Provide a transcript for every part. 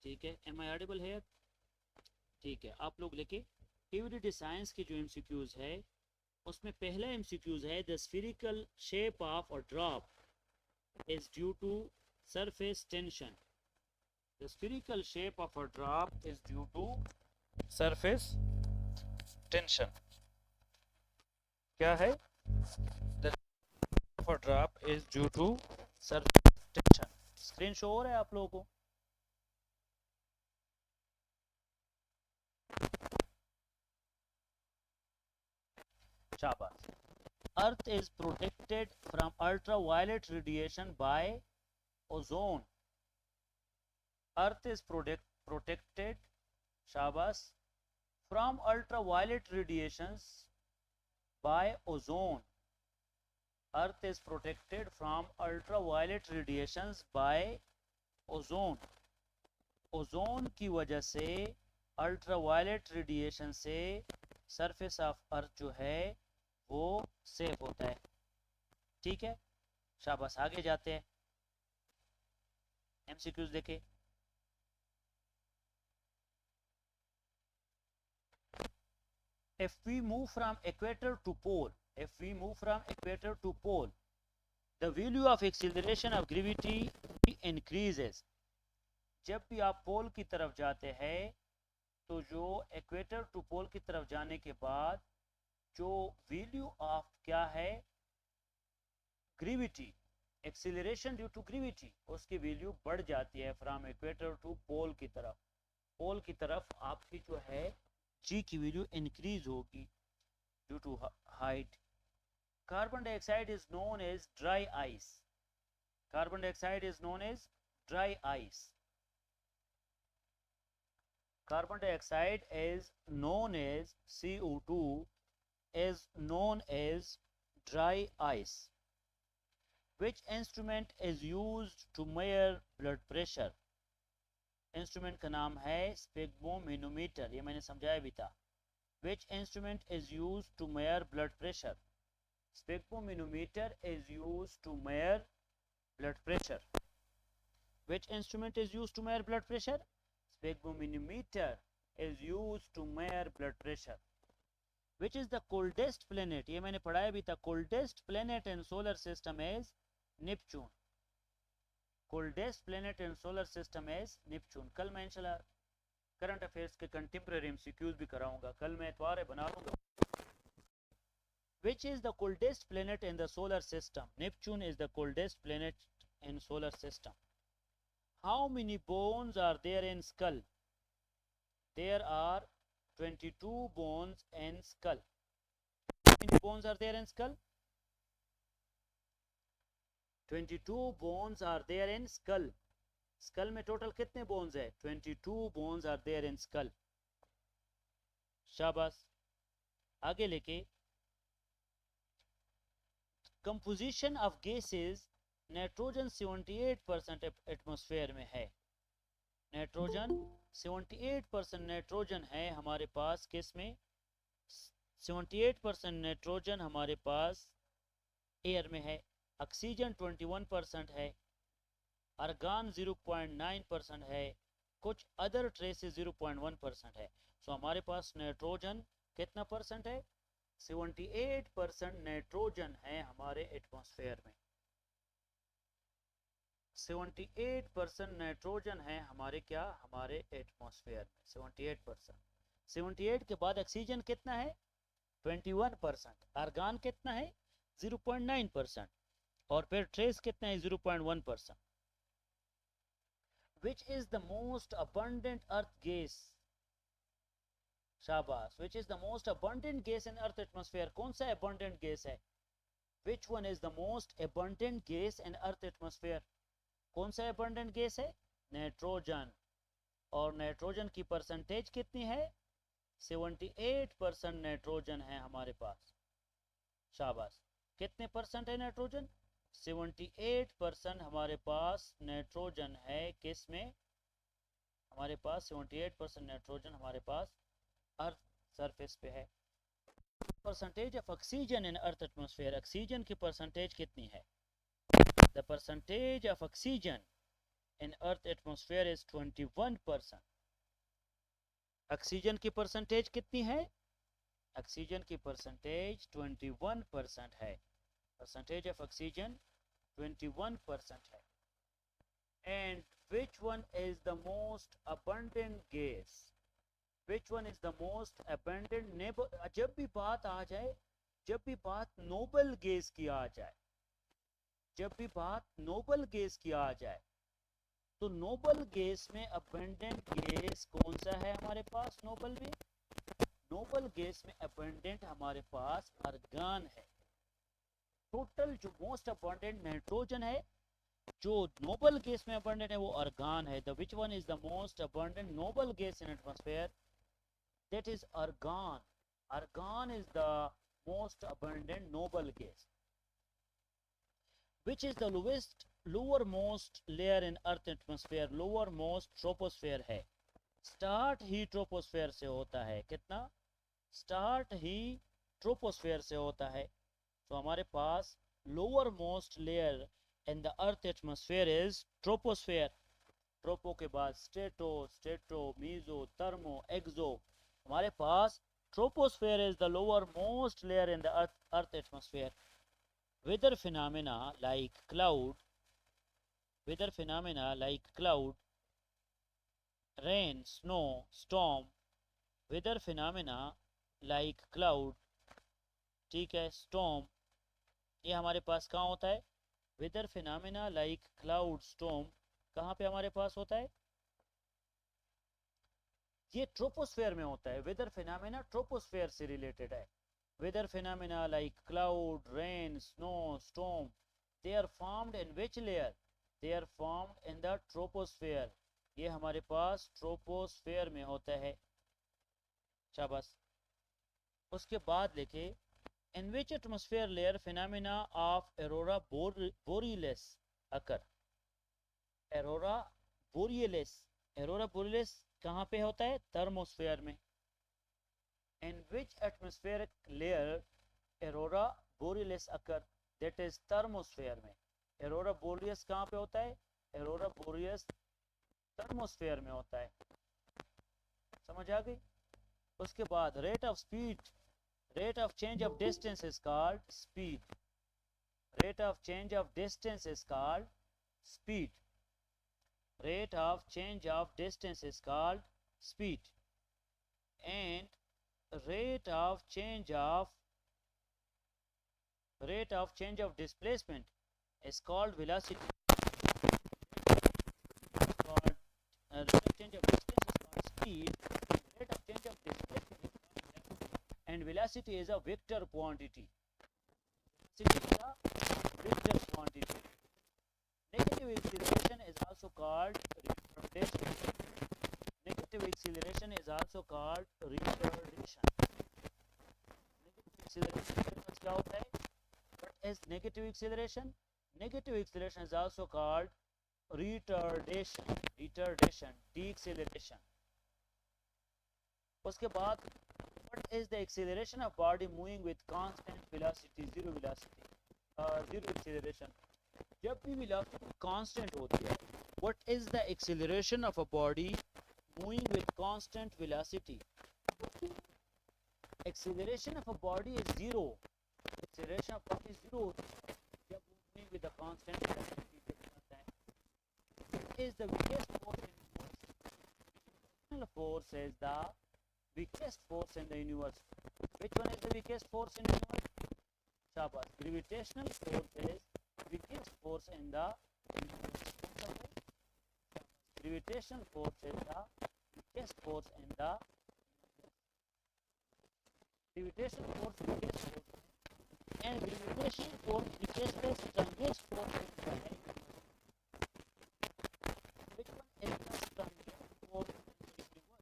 ठीक है, M I audible है? ठीक है, आप लोग लेके टीवीडी साइंस की जो एमसीक्यूज है उसमें पहला एमसीक्यूज है, the spherical shape of a drop is due to surface tension. The spherical shape of a drop is due to surface tension. क्या है? The of a drop is due to surface tension. Screen show हो रहा है आप लोगों को? शाबाश। Earth is protected from ultraviolet radiation by ozone. Earth is protected, शाबाश, from ultraviolet radiations by ozone. Earth is protected from ultraviolet radiations by ozone. Ozone की वजह से, अल्ट्रावायलेट रेडिएशन से सरफेस ऑफ अर्थ जो है वो सेफ होता है। ठीक है, शाबाश। आगे जाते हैं, एमसीक्यूज देखे। If we move from equator to pole, if we move from equator to pole, the value of acceleration of gravity increases. जब भी आप पोल की तरफ जाते हैं तो जो इक्वेटर टू पोल की तरफ जाने के बाद जो वैल्यू ऑफ क्या है, gravity, acceleration due to gravity, उसकी वैल्यू बढ़ जाती है फ्रॉम इक्वेटर टू पोल की तरफ। पोल की तरफ आपकी जो है जी की वैल्यू इंक्रीज होगी due to height. Carbon dioxide is known as dry ice. Carbon dioxide is known as dry ice. Carbon dioxide is known as CO2 is known as dry ice. Which instrument is used to measure blood pressure? Instrument का नाम है स्पेग्मोमेनोमीटर, ये मैंने समझाया भी था। Which instrument is used to measure blood pressure? Sphygmomanometer is used to measure blood pressure. Which instrument is used to measure blood pressure? Sphygmomanometer is used to measure blood pressure. Which is the coldest planet? ये मैंने पढ़ाया भी था। Coldest planet in solar system is Neptune. Coldest planet in solar system is Neptune. कल मैं इंशाल्लाह current affairs के contemporary MCQs भी कराऊंगा, कल मैं इतवार बना लूंगा। Which is the coldest planet in the solar system? Neptune is the coldest planet in solar system. How many bones are there in skull? There are 22 bones in skull. How many bones are there in skull? 22 bones are there in skull. Skull में total कितने bones है? 22 bones are there in skull. शाबाश। आगे लेके, composition of gases, nitrogen 78% atmosphere में है। Nitrogen 78% nitrogen है हमारे पास, किस में? 78% नाइट्रोजन हमारे पास एयर में है। ऑक्सीजन 21% है, आर्गन 0.9% है, कुछ अदर ट्रेसेस 0.1% है। सो हमारे पास नाइट्रोजन कितना परसेंट है? 78% नाइट्रोजन है हमारे एटमॉस्फेयर में। 78% नाइट्रोजन है हमारे क्या, हमारे एटमॉस्फेयर में 78%। 78 के बाद ऑक्सीजन कितना है? 21%। आर्गन कितना है? 0.9%। और फिर ट्रेस कितना है? 0.1%। Which is the most abundant earth gas? शाबाश। Which is the most abundant gas in earth atmosphere? कौन सा abundant gas है? Which one is the most abundant gas in earth atmosphere? कौन सा abundant gas है? Nitrogen. और nitrogen की percentage कितनी है? 78% नाइट्रोजन है हमारे पास। शाबाश। कितने परसेंट है नाइट्रोजन? 78% हमारे पास नाइट्रोजन है। किस में? हमारे पास 78% नाइट्रोजन हमारे पास अर्थ सरफेस पे है। Percentage of oxygen in earth atmosphere, oxygen की परसेंटेज कितनी है? The percentage of oxygen in earth atmosphere is 21%. Oxygen की परसेंटेज कितनी है? ऑक्सीजन की परसेंटेज 21% है. परसेंटेज ऑफ ऑक्सीजन 21% है. And which one is the most abundant gas? Which one is the most abundant? जब भी बात आ जाए, जब भी बात नोबल गैस की आ जाए, जब भी बात नोबल गैस की आ जाए, तो नोबल गैस में अबंडेंट गैस कौन सा है हमारे पास? नोबल में, नोबल गैस में अबंडेंट हमारे पास आर्गन है. टोटल जो मोस्ट अबंडेंट नाइट्रोजन है, जो नोबल गैस में अबंडेंट है वो आर्गन है. The which one is the most abundant noble gas in atmosphere? That is argon. Argon is the most abundant noble gas. Which is the lowermost layer in earth atmosphere? lowermost troposphere है. Start ही troposphere से होता है. कितना? Start ही troposphere से होता है. तो हमारे पास lower most layer in the earth atmosphere is troposphere. Tropo के बाद strato, strato, meso, thermo, exo. हमारे पास troposphere is the lower most layer in the earth atmosphere. Weather phenomena like cloud, rain, snow, storm. Weather phenomena like cloud, ठीक है, storm, ये हमारे पास कहाँ होता है? Weather phenomena like cloud, storm कहाँ पे हमारे पास होता है? ये ट्रोपोस्फेयर में होता है. वेदर फिनोमेना ट्रोपोस्फेयर से रिलेटेड है. Weather phenomena like cloud, rain, snow, storm, they are formed in which layer? They are formed in the troposphere. ये हमारे पास ट्रोपोस्फेयर में होता है. शाबाश. उसके बाद लिखे in which atmosphere layer phenomena of aurora borealis occur? aurora borealis कहाँ पे होता है? थर्मोस्फेयर में. In which atmospheric layer aurora borealis occur? That is thermosphere में. aurora borealis कहाँ पे होता है? aurora borealis thermosphere में होता है. समझ आ गई? उसके बाद rate of change of distance is called speed. Rate of change of distance is called speed. Rate of change of distance is called speed. And rate of change of displacement is called velocity. Rate of change of distance is called speed. Rate of change of displacement is called velocity. And velocity is a vector quantity. Negative acceleration is also called retardation. Negative acceleration is also called retardation. Negative acceleration क्या होता है? What is negative acceleration? Negative acceleration is also called retardation, deceleration. उसके बाद what is the acceleration of body moving with constant velocity? Zero acceleration. जब भी velocity constant होती है, what is the acceleration of a body moving with constant velocity? Acceleration of a body is zero. Acceleration of body is zero जब moving with a constant velocity. What is the weakest force in the universe? Gravitational force is the weakest force in the universe. Which one is the weakest force in the universe? Shabash. Gravitational force is weakest force in the universe. Gravitational force is the weakest force in the gravitational force weakest force and gravitational force weakest is strongest force in the universe. Which one is the strongest force in the universe?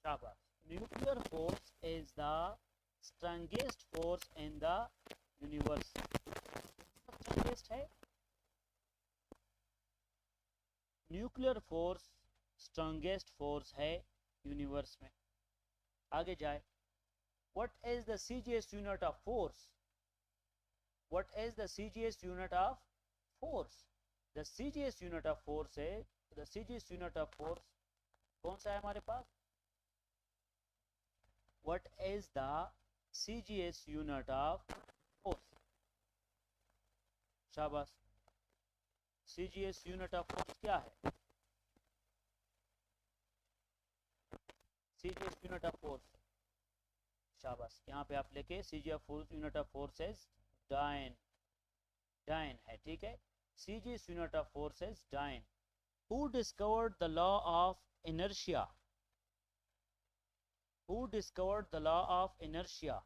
Shabash. Nuclear force is the strongest force in the universe. Strongest है? Nuclear force strongest force है universe में. आगे जाए. What is the CGS unit of force? What is the CGS unit of force? The CGS unit of force है, the CGS unit of force कौन सा है हमारे पास? What is the CGS unit of force? शाबाश, CGS unit of force क्या है? CGS unit of force, शाबाश, यहाँ पे आप लेके CGS unit of force is dyne, dyne है, ठीक है। CGS unit of force is dyne. Who discovered the law of inertia? Who discovered the law of inertia?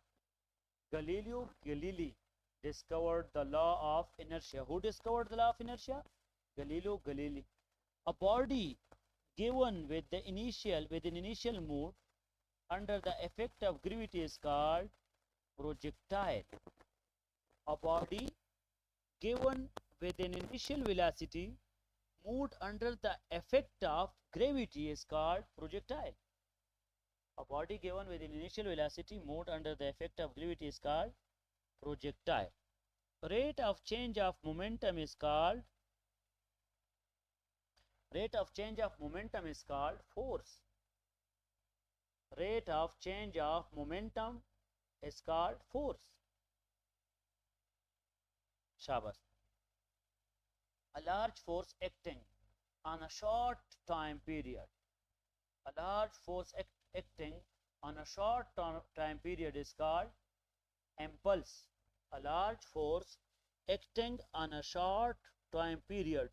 Galileo Galilei discovered the law of inertia. Who discovered the law of inertia? Galileo Galilei. A body given with an initial mood under the effect of gravity is called projectile. A body given with an initial velocity moved under the effect of gravity is called projectile. A body given with an initial velocity moved under the effect of gravity is called projectile. Rate of change of momentum is called force. Rate of change of momentum is called force. Shabash. A large force acting on a short time period. A large force acting on a short time period is called impulse. A large force acting on a short time period.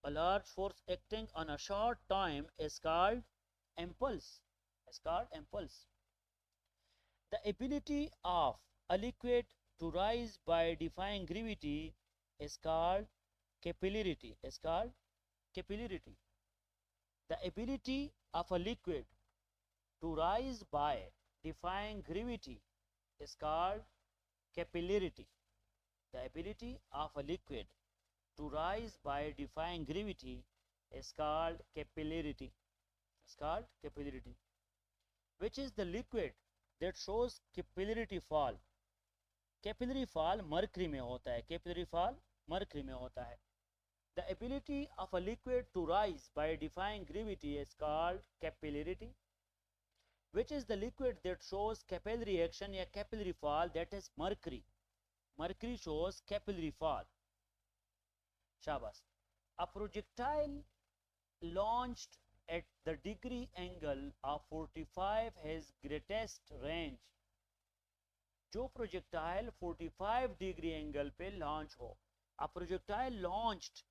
A large force acting on a short time is called impulse. Is called impulse. The ability of a liquid to rise by defying gravity is called capillarity. Is called capillarity. The ability of a liquid to rise by defying gravity is called capillarity. The ability of a liquid to rise by defying gravity is called capillarity. It's called capillarity. Which is the liquid that shows capillarity fall? Capillary fall mercury में होता है. Capillary fall mercury में होता है. The ability of a liquid to rise by defying gravity is called capillarity. Which is the liquid that shows capillary action या capillary fall? That is mercury. Mercury shows capillary fall. Shabash. A projectile launched at the degree angle of 45 has greatest range. जो projectile 45 degree angle पे launch हो. A projectile launched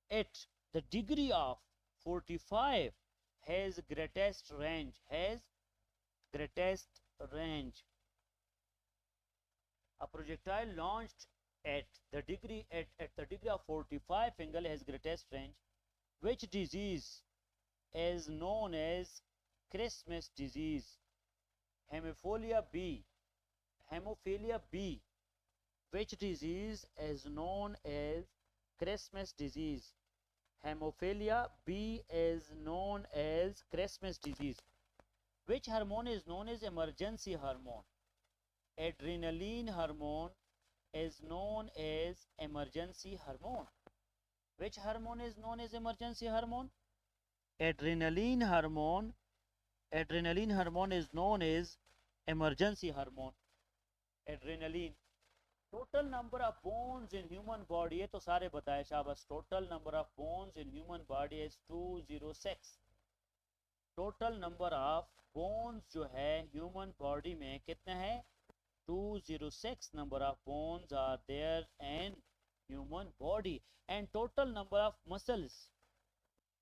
at the degree of 45 has greatest range. Has greatest range. A projectile launched at the degree of 45 angle has greatest range. Which disease is known as Christmas disease? Hemophilia B. Hemophilia B. Which disease is known as Christmas disease? Hemophilia B is known as Christmas disease. Which hormone is known as emergency hormone? Adrenaline hormone is known as emergency hormone. Which hormone is known as emergency hormone? Adrenaline hormone. Adrenaline hormone is known as emergency hormone. Adrenaline. Total number of bones in human body है तो सारे बताए शाबाश. Total number of bones in human body is 206. Total number of bones जो है human body में कितने हैं? 206 number of bones are there in human body. And total number of muscles.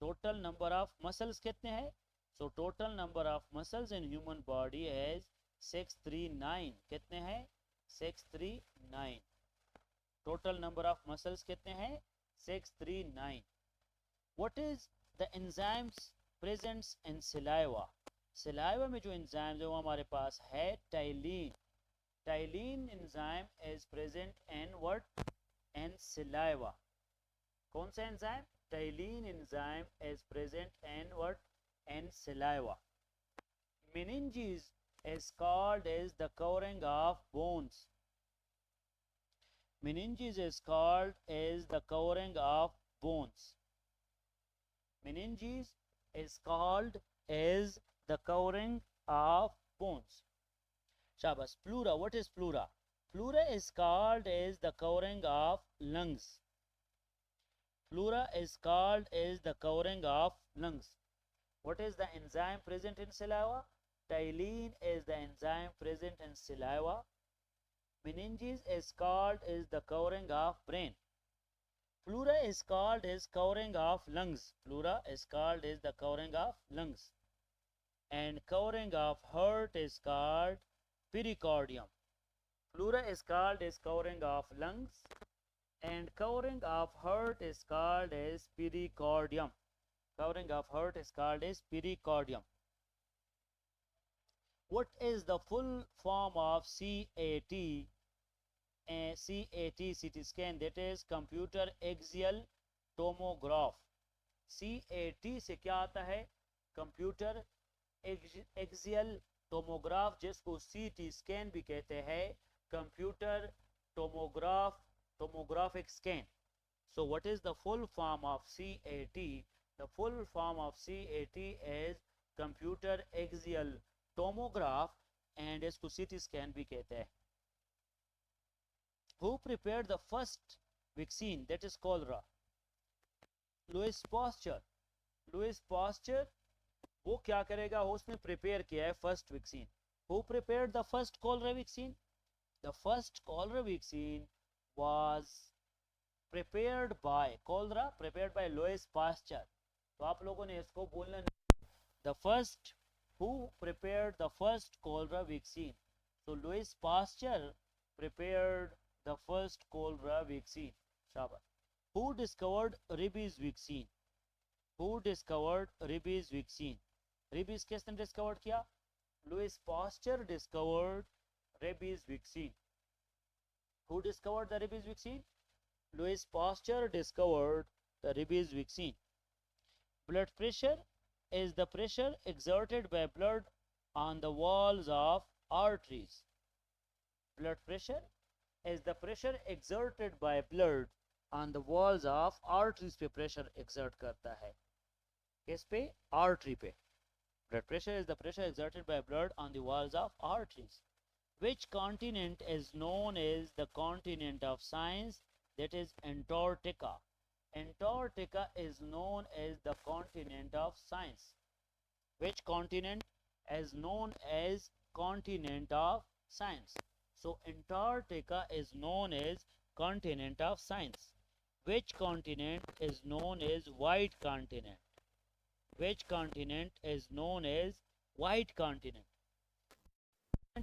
Total number of muscles कितने हैं? So total number of muscles in human body is 639. कितने हैं? 639. Total number of muscles कितने हैं? 639. What is the enzymes present in saliva? Saliva में जो enzymes है वो हमारे पास है tyline. Tyline enzyme is present in what? In saliva. कौन सा enzyme? Tyline enzyme is present in what? In saliva. Meninges is called as the covering of bones. Meninges is called as the covering of bones. Meninges is called as the covering of bones. Shabas. Pleura. What is pleura? Pleura is called as the covering of lungs. Pleura is called as the covering of lungs. What is the enzyme present in saliva? Ptyalin is the enzyme present in saliva. Meninges is called as the covering of brain. Pleura is called as covering of lungs. Pleura is called as the covering of lungs. And covering of heart is called pericardium. Pleura is called as covering of lungs. And covering of heart is called as pericardium. Covering of heart is called as pericardium. What is the full form of CAT? CAT CT scan, that is computer axial tomograph. CAT से क्या आता है? Computer axial tomograph, जिसको CT scan भी कहते हैं, computer tomographic scan. So what is the full form of CAT? The full form of CAT is computer axial tomograph, and इसको CT scan भी कहते हैं. Who prepared the first vaccine, that is cholera? Louis Pasteur. Louis Pasteur वो क्या करेगा? उसने prepare किया है first vaccine. Who prepared the first cholera vaccine? The first cholera vaccine was prepared by Louis Pasteur. तो आप लोगों ने इसको बोलना नहीं. The first, who prepared the first cholera vaccine? So Louis Pasteur prepared the first cholera vaccine. Shabash. Who discovered rabies vaccine? Who discovered rabies vaccine? Rabies किसने discovered किया? Louis Pasteur discovered rabies vaccine. Who discovered the rabies vaccine? Louis Pasteur discovered the rabies vaccine. Blood pressure is the pressure exerted by blood on the walls of arteries. Blood pressure is the pressure exerted by blood on the walls of arteries पे pressure exert करता है. किस पे? Artery पे. Blood pressure is the pressure exerted by blood on the walls of arteries. Which continent is known as the continent of science? That is Antarctica. Antarctica is known as the continent of science. Which continent is known as continent of science? So Antarctica is known as continent of science. Which continent is known as white continent? Which continent is known as white continent?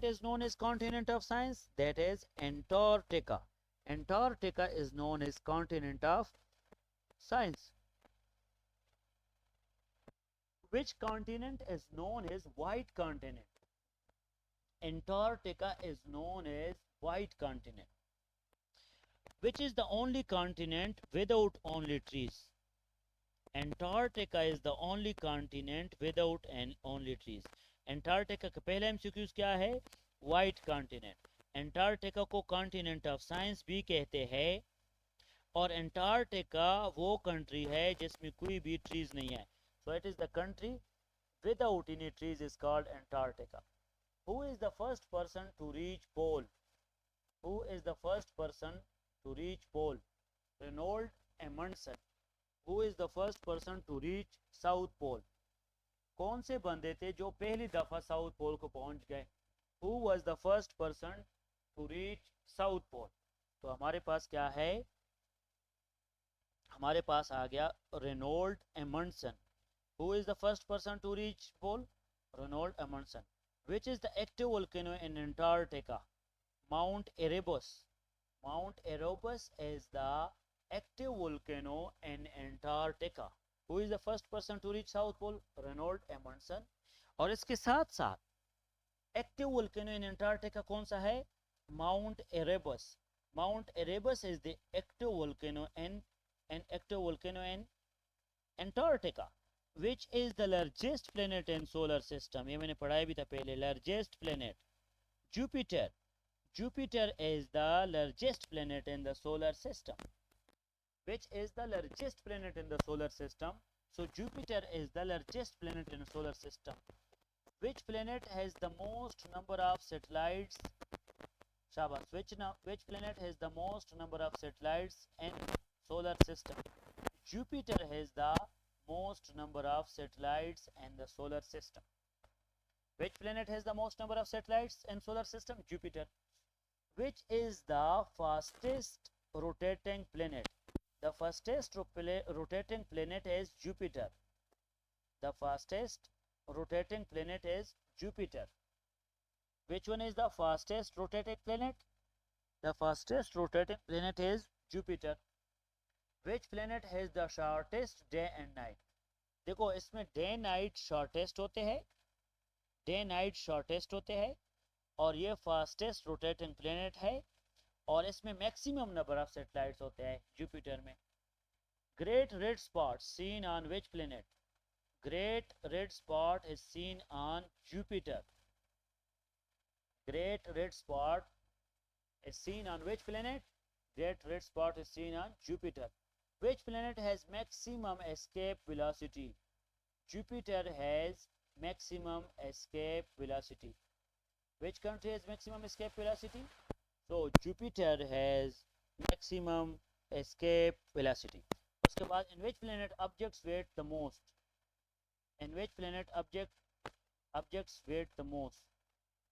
Is known as continent of science, that is Antarctica. Antarctica is known as continent of science. Which continent is known as white continent? Antarctica is known as white continent. Which is the only continent without only trees? Antarctica is the only continent without only trees. Antarctica का पहला MCQ क्या है? White continent. Antarctica को continent of science भी कहते हैं, और Antarctica वो country है जिसमें कोई भी trees नहीं है. So it is the country without any trees is called Antarctica. Who is the first person to reach pole? Who is the first person to reach pole? Reinhold Amundsen. Who is the first person to reach South Pole? कौन से बंदे थे जो पहली दफा south pole को पहुंच गए? Who was the first person to reach South Pole? तो हमारे पास क्या है? हमारे पास आ गया Reinhold Amundsen. Who is the first person to reach pole? Reinhold Amundsen. Which is the active volcano in Antarctica? Mount Erebus. Mount Erebus is the active volcano in Antarctica. Who is the first person to reach South Pole? Reinhold Amundsen. और इसके साथ साथ active volcano in Antarctica कौन सा है? Mount Erebus. Mount Erebus is the active volcano in Antarctica. Which is the largest planet in solar system? ये मैंने पढ़ाया भी था पहले. Largest planet, Jupiter. Jupiter is the largest planet in the solar system. Which is the largest planet in the solar system? So Jupiter is the largest planet in the solar system. Which planet has the most number of satellites? Shabas. Which planet has the most number of satellites in solar system? Jupiter has the most number of satellites in the solar system. Which planet has the most number of satellites in solar system? Jupiter. Which is the fastest rotating planet? The fastest rotating planet is Jupiter. The fastest rotating planet is Jupiter. Which one is the fastest rotating planet? The fastest rotating planet is Jupiter. Which planet has the shortest day and night? देखो इसमें day night shortest होते हैं, day night shortest होते हैं, और ये fastest rotating planet है, और इसमें मैक्सिमम नंबर ऑफ सैटेलाइट्स होते हैं जुपिटर में. Great red spot seen on which planet? Great red spot is seen on Jupiter. Great red spot is seen on which planet? Great red spot is seen on Jupiter. Which planet has maximum escape velocity? Jupiter has maximum escape velocity. Which country has maximum escape velocity? So Jupiter has maximum escape velocity. उसके बाद in which planet objects weight the most? In which planet objects weight the most?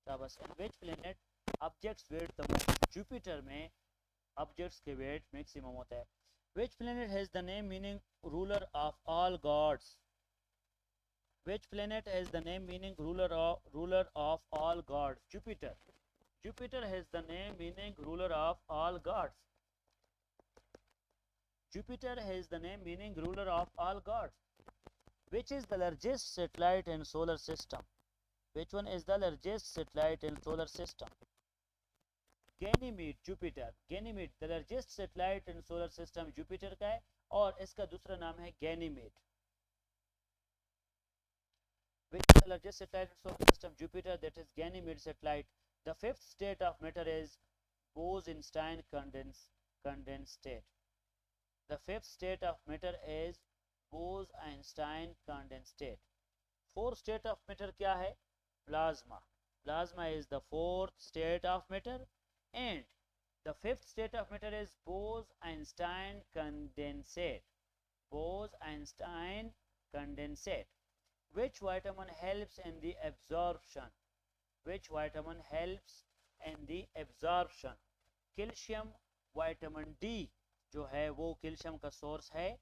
शाबाश. In which planet objects weight the most? Jupiter में objects के weight maximum होता है. Which planet has the name meaning ruler of all gods? Which planet has the name meaning ruler of all gods? Jupiter. Jupiter has the name meaning ruler of all gods. Jupiter has the name meaning ruler of all gods. Which is the largest satellite in solar system? Which one is the largest satellite in solar system? Ganymede, Jupiter. Ganymede, the largest satellite in solar system Jupiter का है, और इसका दूसरा नाम है Ganymede. Which is the largest satellite in solar system Jupiter? That is Ganymede satellite. The fifth state of matter is Bose-Einstein condensate. The fifth state of matter is Bose-Einstein condensate. Fourth state of matter क्या है? Plasma. Plasma is the fourth state of matter, and the fifth state of matter is Bose-Einstein condensate. Bose-Einstein condensate. Which vitamin helps in the absorption? Which vitamin helps in the absorption? Calcium. Vitamin D जो है वो calcium का source है.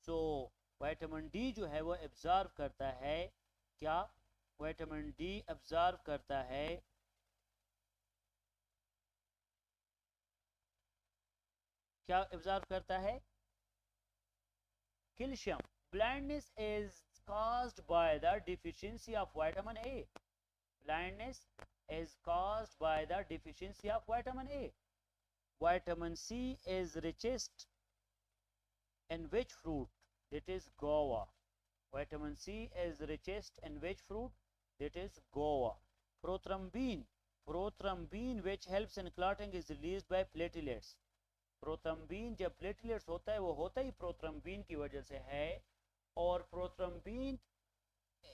So vitamin D जो है वो absorb करता है क्या? विटामिन डी एब्जॉर्ब करता है क्या? एब्जॉर्ब करता है calcium. Blindness is caused by the deficiency of vitamin A. Blindness is caused by the deficiency of vitamin A. Vitamin C is richest in which fruit? That is guava. Vitamin C is richest in which fruit? That is guava. Prothrombin. Prothrombin which helps in clotting is released by platelets. Prothrombin जब platelets होता है वो होता ही prothrombin की वजह से है, और prothrombin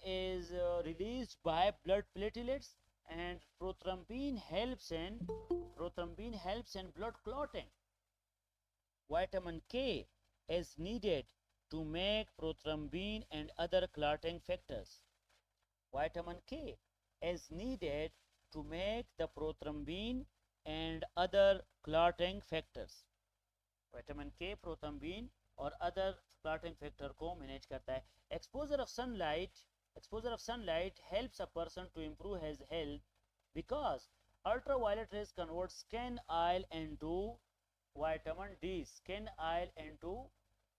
is released by blood platelets, and prothrombin helps in blood clotting. Vitamin K is needed to make prothrombin and other clotting factors. Vitamin K is needed to make the prothrombin and other clotting factors. Vitamin K prothrombin और other clotting factor को manage करता है. Exposure of sunlight helps a person to improve his health because ultraviolet rays convert skin oil into vitamin D. Skin oil into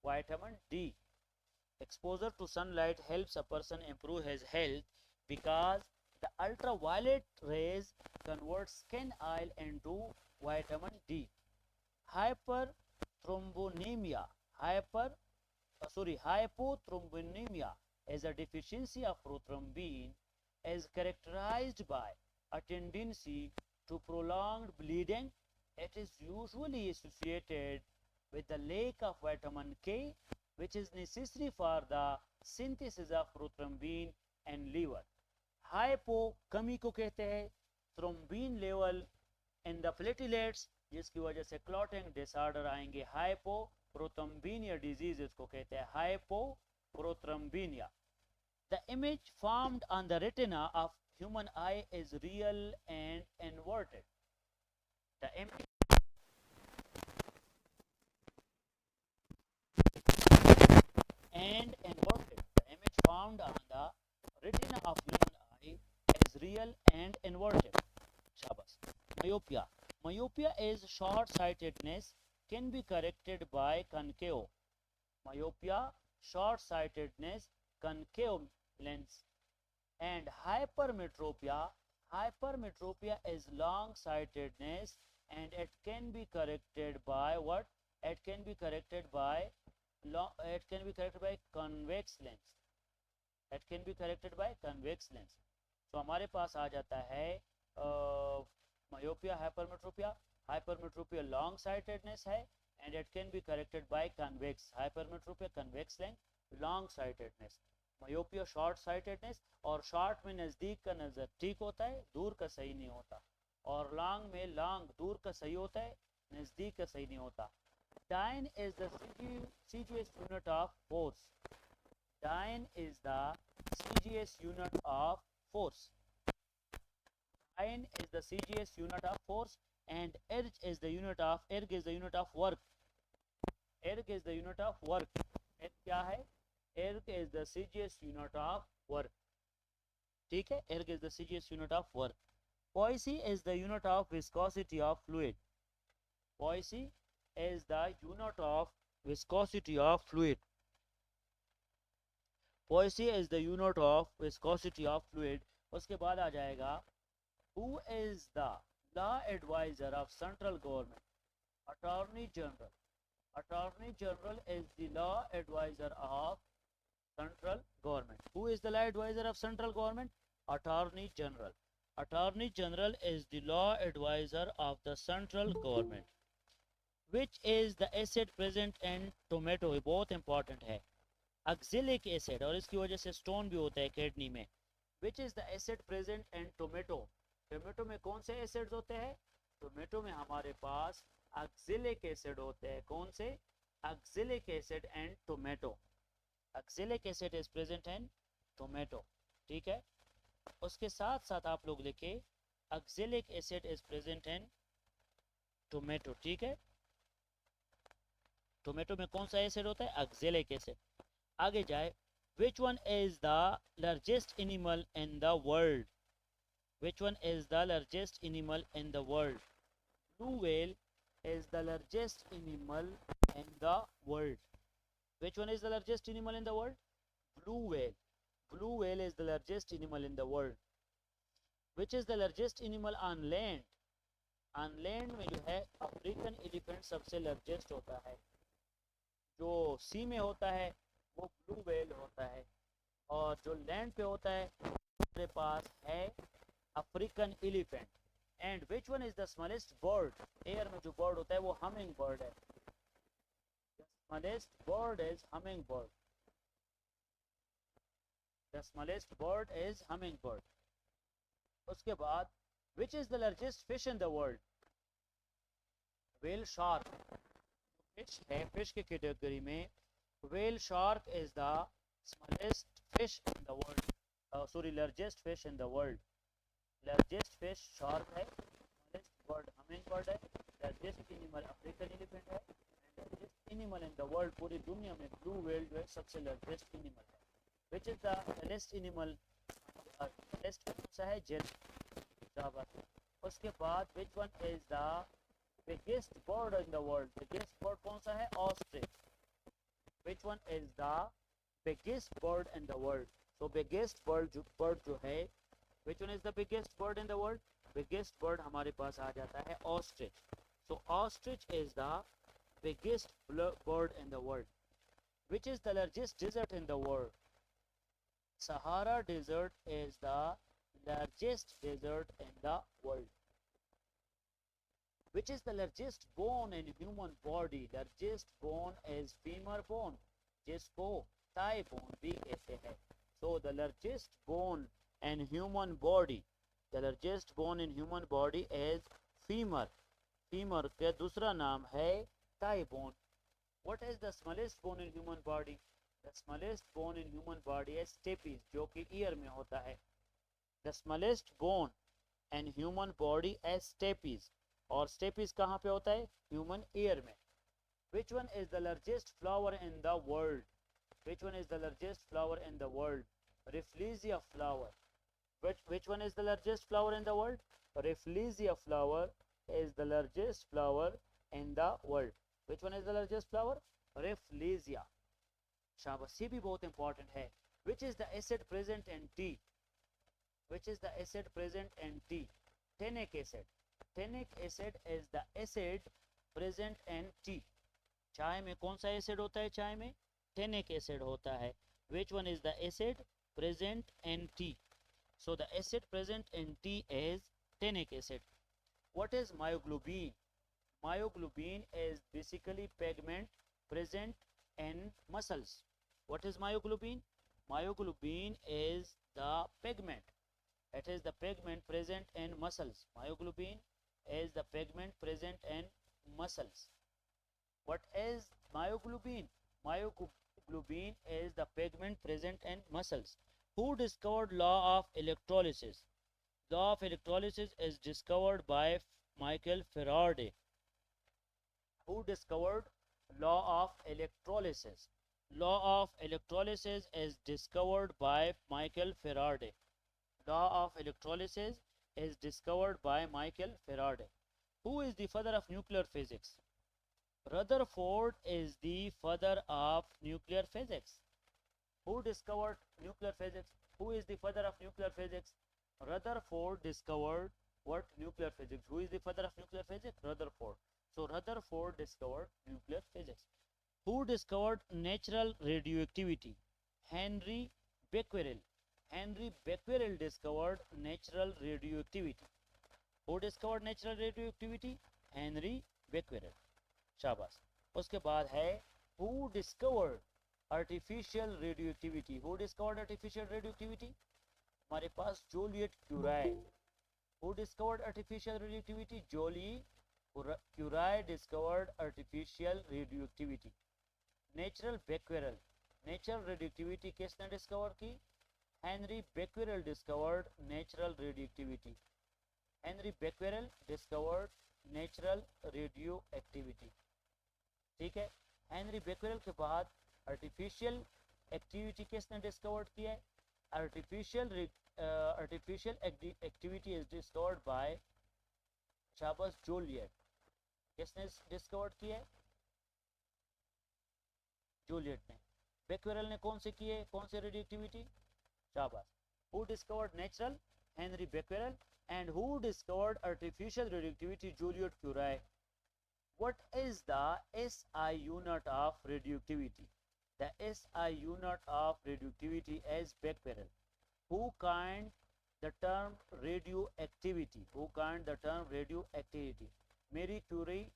vitamin D. Exposure to sunlight helps a person improve his health because the ultraviolet rays convert skin oil into vitamin D. Hypothrombonemia is a deficiency of prothrombin is characterized by a tendency to prolonged bleeding. It is usually associated with the lack of vitamin K, which is necessary for the synthesis of prothrombin and liver. Hypo कमी को कहते हैं thrombin level in the platelets, जिसकी वजह से clotting disorder आएंगे। Hypo प्रोथ्रोम्बिनिया disease इसको कहते हैं, hypo प्रोथ्रोम्बिनिया। The image formed on the retina of human eye is real and inverted. The image and inverted. The image formed on the retina of human eye is real and inverted. Shabas. Myopia. Myopia is short-sightedness, can be corrected by concave. Myopia, short-sightedness, concave lens. And hypermetropia. Hypermetropia is long-sightedness, and it can be corrected by what? It can be corrected by convex lens. It can be corrected by convex lens. So हमारे पास आ जाता है myopia, hypermetropia. Hypermetropia long sightedness है, and it can be corrected by convex. Hypermetropia convex lens, long sightedness. myopia short sightedness, और short में नज़दीक का नज़र ठीक होता है, दूर का सही नहीं होता, और long में long दूर का सही होता है, नज़दीक का सही नहीं होता। Dyne is the CGS unit of force. Dyne is the CGS unit of force. Dyne is the CGS unit of force, and erg is the unit of work. Erg is the unit of work. erg क्या है? Erg is the CGS unit of work. ठीक है? Erg is the CGS unit of work. Poissy is the unit of viscosity of fluid. Poissy is the unit of viscosity of fluid. Poissy is the unit of viscosity of fluid. उसके बाद आ जाएगा who is the law advisor of central government? Attorney General. Attorney General is the law advisor of central government. Who is the law advisor of central government? Attorney General. Attorney General is the law advisor of the central government. Which is the acid present in tomato? ये बहुत important है। Oxalic acid, और इसकी वजह से stone भी होता है किडनी में। Which is the acid present in tomato? Tomato में कौन से एसिड्स होते हैं? टोमेटो में हमारे पास ऑक्जेलिक एसिड होते हैं। कौन से? Oxalic acid and tomato. Oxalic acid is present in tomato. ठीक है, उसके साथ साथ आप लोग लिखे oxalic acid is present in tomato. ठीक है, टोमेटो में कौन सा एसिड होता है? Oxalic acid. आगे जाए, विच one is the largest animal in the world? Which one is the largest animal in the world? Blue whale is the largest animal in the world. Which one is the largest animal in the world? Blue whale. Blue whale is the largest animal in the world. Which is the largest animal on land? On land में जो है African elephant सबसे largest होता है। जो सी में होता है वो ब्लू व्हेल होता है, और जो लैंड पे होता है हमारे पास है African elephant. And which one is the smallest bird? Air में जो बर्ड होता है वो हमिंग बर्ड है। Smallest bird is humming bird. The smallest bird is humming bird. उसके बाद which is the largest fish in the world? Whale shark. Fish है, fish के कैटेगरी में whale shark is the smallest fish in the world, sorry largest fish in the world. Largest fish shark है, largest bird humming bird है, largest animal African elephant है, largest animal in the world, पूरी दुनिया में blue whale जो है सबसे largest animal है। Which is the largest animal? Largest कौन सा है? जेल। उसके बाद विच one is the biggest bird in the world? Biggest bird कौन सा है? Ostrich. Which one is the biggest bird in the world? So biggest bird जो है, which one is the biggest bird in the world? Biggest bird हमारे पास आ जाता है ostrich. So ostrich is the biggest bird in the world. Which is the largest desert in the world? Sahara Desert is the largest desert in the world. Which is the largest bone in human body? Largest bone is femur bone, जिसको thigh bone भी कहते हैं. So the largest bone in human body, the largest bone in human body is femur. Femur का दूसरा नाम है thigh bone. What is the smallest bone in human body? The smallest bone in human body is stapes, जो कि ear में होता है. The smallest bone in human body is stapes. और स्टेपिस कहाँ पे होता है? ह्यूमन ईयर में. Which one is the largest flower in the world? Which one is the largest flower in the world? Rafflesia flower. Which one is the largest flower in the world? Rafflesia flower is the largest flower in the world. Which one is the largest flower? Rafflesia. शाबाश, ये भी बहुत important है. Which is the acid present in tea? Which is the acid present in tea? Tannic acid. Tannic acid is the acid present in tea. चाय में कौन सा acid होता है? चाय में tannic acid होता है. Which one is the acid present in tea? So the acid present in tea is tannic acid. What is myoglobin? Myoglobin is basically pigment present in muscles. What is myoglobin? Myoglobin is the pigment. It is the pigment present in muscles. Myoglobin is the pigment present in muscles. What is myoglobin? Myoglobin is the pigment present in muscles. Who discovered law of electrolysis? Law of electrolysis is discovered by Michael Faraday. Who discovered law of electrolysis? Law of electrolysis is discovered by Michael Faraday. Law of electrolysis is discovered by Michael Faraday. Who is the father of nuclear physics? Rutherford is the father of nuclear physics. Who discovered nuclear physics? Who is the father of nuclear physics? Rutherford discovered what? Nuclear physics. Who is the father of nuclear physics? Rutherford. So Rutherford discovered nuclear physics. Who discovered natural radioactivity? Henry Becquerel. Henry Becquerel discovered natural radioactivity. Who discovered natural radioactivity? Henry Becquerel. शाबाश. उसके बाद है who discovered artificial radioactivity? Who discovered artificial radioactivity? हमारे पास Joliot Curie. Who discovered artificial radioactivity? Jolie Curie discovered artificial radioactivity. Natural Becquerel. Natural radioactivity किसने discover की? Henry Becquerel discovered natural radioactivity. Henry Becquerel discovered natural radioactivity. ठीक है. Henry Becquerel के बाद artificial activity किसने discover किया है? Artificial activity is discovered by शाबाश जोलियट. किसने डिस्कवर किया है? जोलियट ने. Becquerel ने कौन से किए? कौन से रेडियोएक्टिविटी? शाबाश. Who discovered natural? Henry Becquerel. And who discovered artificial radioactivity? Juliet Curie. What is the SI unit of radioactivity? The SI unit of radioactivity is Becquerel. Who coined the term radioactivity? Who coined the term radioactivity? Marie Curie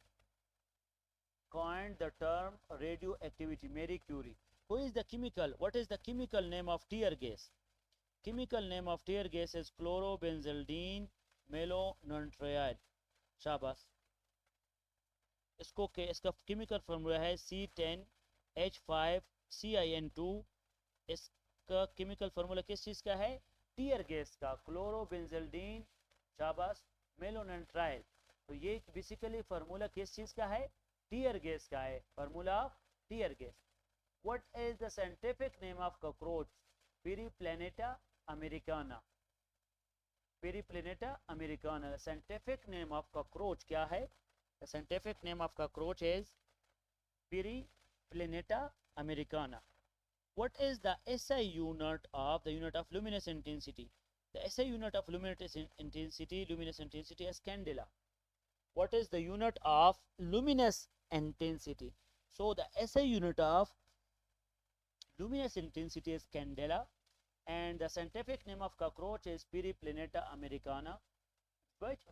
coined the term radioactivity. Marie Curie. Who is the chemical? What is the chemical name of tear gas? Chemical name of tear gas is chlorobenzaldine malonitrile. शाबाश. इसका chemical formula है C10H5CIN2. इसका chemical formula किस चीज़ का है? Tear gas का. क्लोरोबेंजल्डीन. शाबाश. मेलोनिट्राइल. तो ये बेसिकली फार्मूला किस चीज़ का है? टीयर गैस का है. Formula of tear gas. What is the scientific name of cockroach? Periplaneta americana. Periplaneta americana. The scientific name of cockroach क्या है? The scientific name of cockroach is Periplaneta americana. What is the SI unit of luminous intensity? The SI unit of luminous intensity is candela. What is the unit of luminous intensity? So the SI unit of luminous intensity is candela, and the scientific name of cockroach is Periplaneta americana.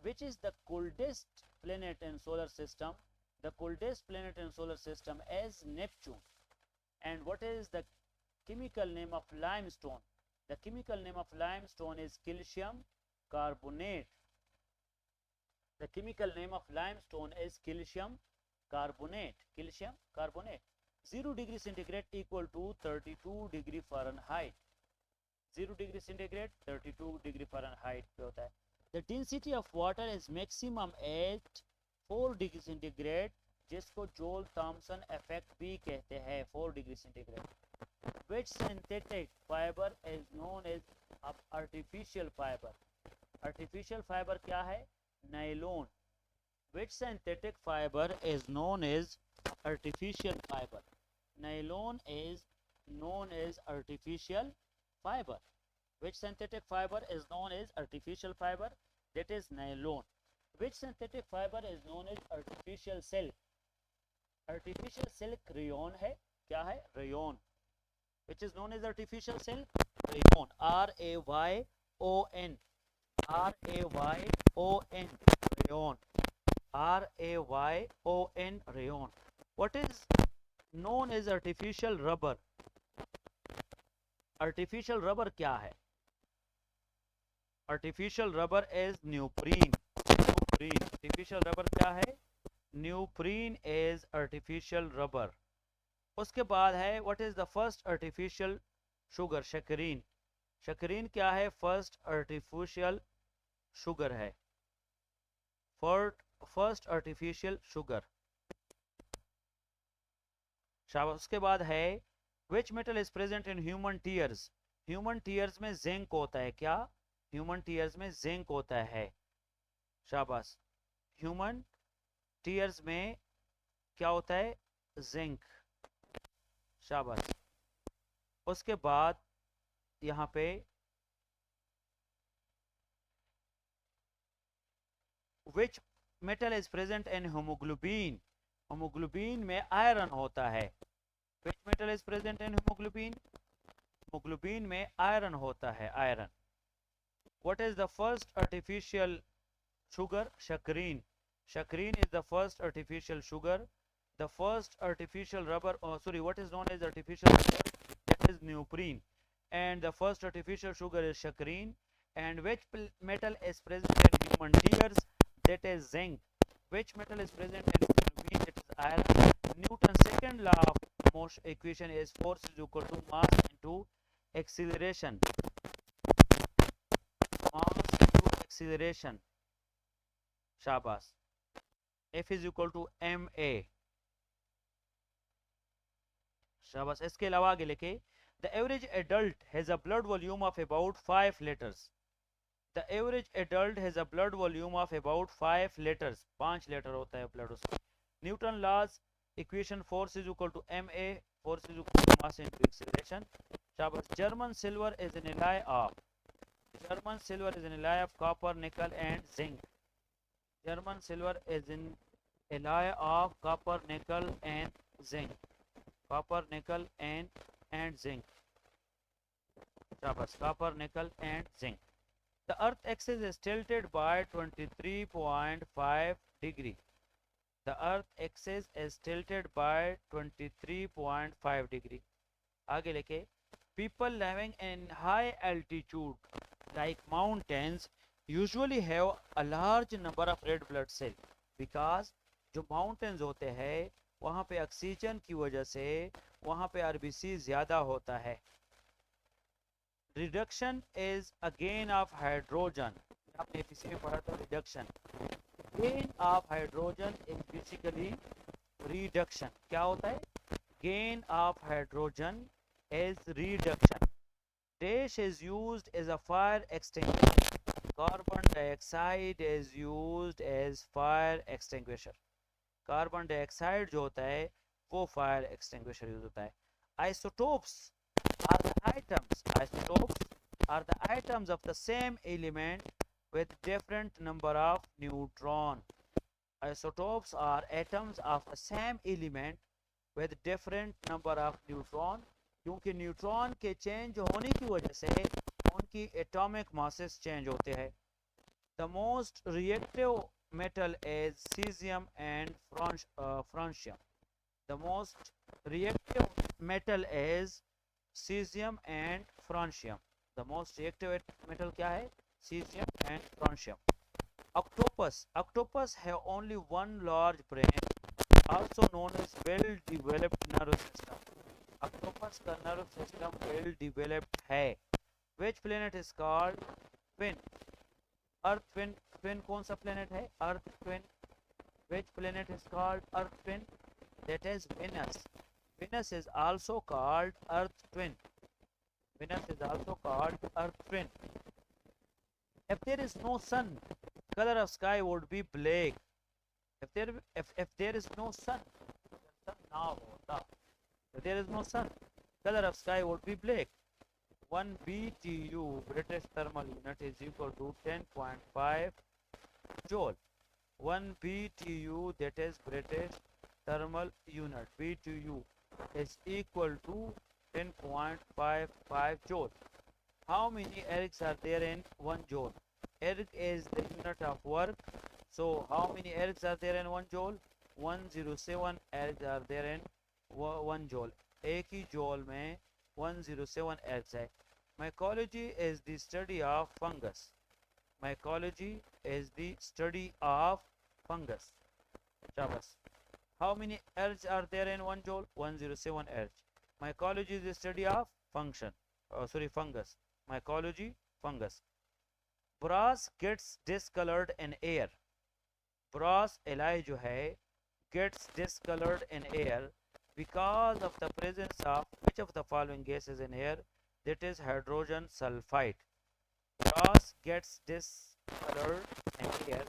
which is the coldest planet in solar system? The coldest planet in solar system is Neptune. And what is the chemical name of limestone? The chemical name of limestone is calcium carbonate. The chemical name of limestone is calcium carbonate. Calcium carbonate. 0 degree centigrade equal to 32 degree Fahrenheit. 0 degree centigrade 32 degree Fahrenheit पे होता है. The density of water is maximum at 4 degree centigrade, जिसको जोल Thompson effect भी कहते हैं. 4 degree centigrade. Which synthetic fiber is known as artificial fiber? Artificial fiber क्या है? Nylon. Which synthetic fiber is known as artificial fiber? Nylon is known as artificial fiber. Which synthetic fiber is known as artificial fiber? That is nylon. Which synthetic fiber is known as artificial silk? Artificial silk rayon है. क्या है? Rayon. Which is known as artificial silk? Rayon. R-A-Y-O-N. R-A-Y-O-N. Rayon. R-A-Y-O-N. Rayon. What is known as artificial rubber? Artificial rubber क्या है? Artificial rubber is neoprene. Neoprene. Artificial rubber क्या है? Neoprene is artificial rubber. उसके बाद है what is the first artificial sugar? शक्करीन. शक्करीन क्या है? First artificial sugar है. First artificial sugar. शाबाश. उसके बाद है which metal is present in human tears? Human tears में zinc होता है. क्या? Human tears में zinc होता है. शाबाश. Human tears में क्या होता है? Zinc. शाबाश. उसके बाद यहाँ पे which metal is present in hemoglobin? hemoglobin में iron होता है. which metal is present in hemoglobin? hemoglobin में iron होता है. iron. what is the first artificial sugar? शक्करीन. शक्करीन is the first artificial sugar. The first artificial rubber, what is known as artificial rubber? That is neoprene. And the first artificial sugar is shakkarine. And which metal is present in human tears? That is zinc. Which metal is present in hemoglobin? That is iron. Newton's second law of motion equation is force is equal to mass into acceleration. Mass into acceleration. Shabas. F is equal to ma. शाबाश. इसके अलावा आगे लिखे the average adult has a blood volume of about 5 liters. The average adult has a blood volume of about 5 liters. 5 litre होता है blood उसका. Newton laws equation force is equal to ma. Force is equal to mass into acceleration. शाबाश. German silver is an alloy of. German silver is an alloy of copper, nickel and zinc. German silver is an alloy of copper, nickel and zinc. Copper, nickel and zinc. Copper, nickel and zinc. The earth axis is tilted by 23.5 degree. The earth axis is tilted by 23.5 degree. आगे लिखे people living in high altitude like mountains usually have a large number of red blood cells because जो mountains होते हैं वहाँ पे oxygen की वजह से वहाँ पे आरबीसी ज़्यादा होता है. Reduction is a gain of hydrogen. आपने एपीसी में पढ़ा था reduction. Gain of hydrogen is basically reduction. क्या होता है? Gain of hydrogen is reduction. Dash is used as a fire extinguisher. Carbon dioxide is used as fire extinguisher. Carbon dioxide जो होता है वो फायर एक्सटिंग्विशर यूज होता है. Isotopes are the atoms. Isotopes are the atoms of the same element with different number of neutron. Isotopes are atoms of the same element with different number of neutron. क्योंकि neutron के change होने की वजह से उनकी atomic masses change होते हैं. The most reactive metal is cesium and francium. The most reactive metal is cesium and francium. The most reactive metal क्या है? Cesium and francium. Octopus have only one large brain, also known as well-developed nervous system. Octopus का nervous system well developed है. Which planet is called twin? Earth twin. Twin कौन सा planet है? Earth twin. Which planet is called Earth twin? That is Venus. Venus is also called Earth twin. Venus is also called Earth twin. If there is no sun, color of sky would be black. If there is no sun, sun now होता. If there is no sun, color of sky would be black. 1 BTU British thermal unit is equal to 10.5 joule. 1 BTU, that is British thermal unit, BTU, is equal to 10.55 joule. How many ergs are there in 1 joule? Erg is the unit of work. So how many ergs are there in 1 joule? 107 ergs are there in 1 joule. एक ही joule में 107 ergs है. Mycology is the study of fungus. Mycology is the study of fungus. Shabash. How many ergs are there in 1 joule? 107 ergs. Mycology is the study of fungus. Mycology, fungus. Brass gets discolored in air. Brass alloy जो है gets discolored in air because of the presence of which of the following gases in air? That is hydrogen sulfide. Brass gets discolored in air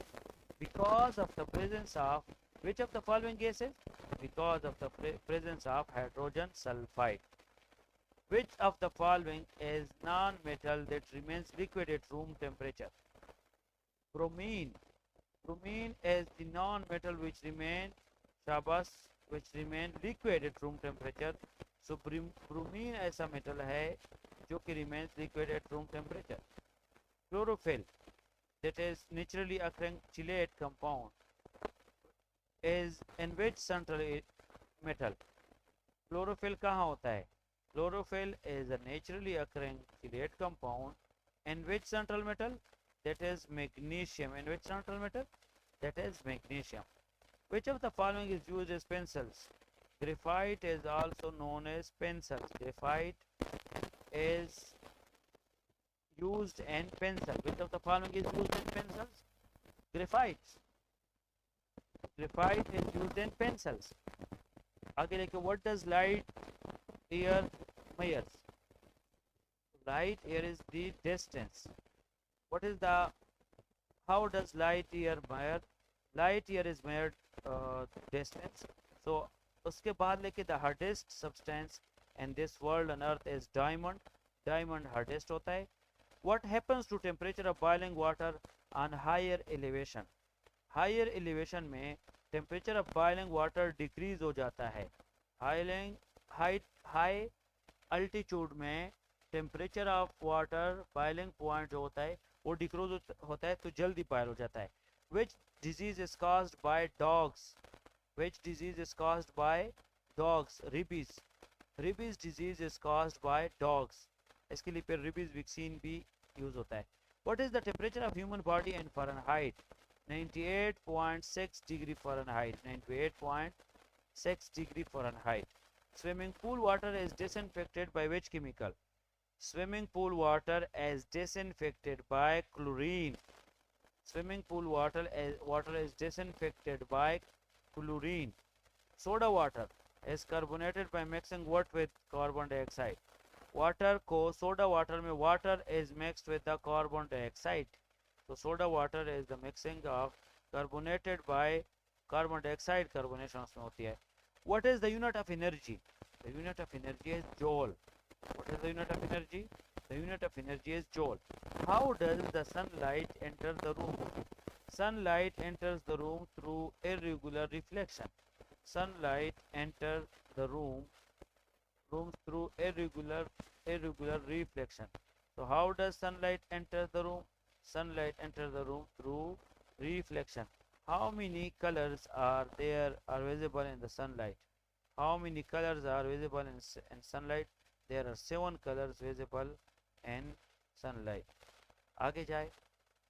because of the presence of which of the following gases? Because of the presence of hydrogen sulfide. Which of the following is non-metal that remains liquid at room temperature? Bromine. Bromine is the non-metal which remain liquid at room temperature. So bromine ऐसा metal है जो कि remains liquid at room temperature. Chlorophyll, that is naturally occurring chelate compound, is in which central metal? Chlorophyll कहाँ होता है? Chlorophyll is a naturally occurring chelate compound in which central metal? That is magnesium. In which central metal? That is magnesium. Which of the following is used as pencils? Graphite is also known as pencils. Graphite is used in pencil. Which of the following is used in pencils? Graphite. Graphite is used in pencils. आगे देखिए, what does light year measures? Light year is the distance. What is the, how does light year measure? Light year is measured distance. So उसके बाद लेके the hardest substance in this world on earth is diamond. Diamond hardest होता है. What happens to temperature of boiling water on higher elevation? Higher elevation में temperature of boiling water decrease हो जाता है. High altitude में temperature of water boiling point जो होता है वो decrease होता है तो जल्दी boil हो जाता है. Which disease is caused by dogs? Which disease is caused by dogs? Rabies. Rabies disease is caused by dogs. इसके लिए फिर rabies vaccine भी यूज होता है. What is the temperature of human body in Fahrenheit? 98.6 degree Fahrenheit. 98.6 degree Fahrenheit. Swimming pool water is disinfected by which chemical? Swimming pool water is disinfected by chlorine. Swimming pool water is disinfected by chlorine. Soda water is carbonated by mixing what with carbon dioxide? Water को soda water में water is mixed with the carbon dioxide. So soda water is the mixing of carbonated by carbon dioxide. Carbonation उसमें होती है. What is the unit of energy? The unit of energy is joule. What is the unit of energy? The unit of energy is joule. How does the sunlight enter the room? Sunlight enters the room through irregular reflection. Sunlight enters the room through irregular reflection. So how does sunlight enter the room? sunlight enter the room through reflection. How many colors are there are visible in the sunlight? How many colors are visible in sunlight? There are 7 colors visible in sunlight. आगे जाए,